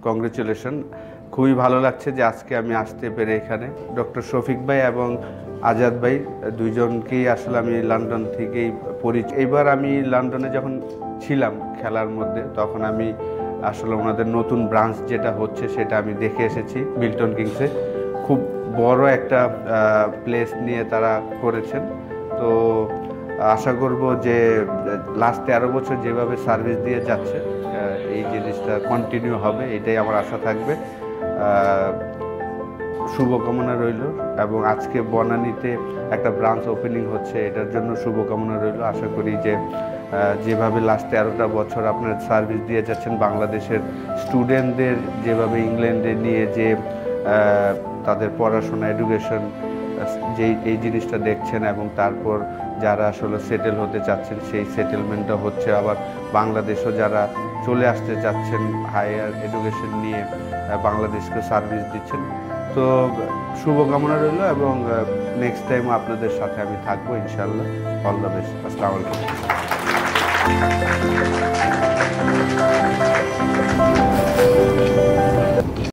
Congratulation. খুবই ভালো লাগছে যে আজকে আমি আসতে পেরে এখানে। ডক্টর শফিক ভাই এবং আজাদ ভাই দুইজনকেই আসলে আমি লন্ডন থেকেই পরিচয়। এইবার আমি লন্ডনে যখন ছিলাম খেলার মধ্যে, তখন আমি আসলে ওনাদের নতুন ব্রাঞ্চ যেটা হচ্ছে সেটা আমি দেখে এসেছি মিল্টন কিংসে। খুব বড় একটা প্লেস নিয়ে তারা করেছেন। তো আশা করব যে লাস্ট 13 বছর যেভাবে সার্ভিস দিয়ে যাচ্ছে এই জিনিসটা কন্টিনিউ হবে, এটাই আমার আশা থাকবে। শুভকামনা রইল। এবং আজকে বনানীতে একটা ব্রাঞ্চ ওপেনিং হচ্ছে, এটার জন্য শুভকামনা রইল। আশা করি যে যেভাবে লাস্ট 13টা বছর আপনার সার্ভিস দিয়ে যাচ্ছেন বাংলাদেশের স্টুডেন্টদের, যেভাবে ইংল্যান্ডে নিয়ে যে তাদের পড়াশোনা এডুকেশন এই জিনিসটা দেখছেন, এবং তারপর যারা আসলে সেটেল হতে চাচ্ছেন সেই সেটেলমেন্টটা হচ্ছে। আবার বাংলাদেশও যারা চলে আসতে চাচ্ছেন হায়ার এডুকেশন নিয়ে বাংলাদেশকে সার্ভিস দিচ্ছেন। তো শুভকামনা রইল, এবং নেক্সট টাইম আপনাদের সাথে আমি থাকবো ইনশাল্লাহ। All the best. আসসালামু আলাইকুম।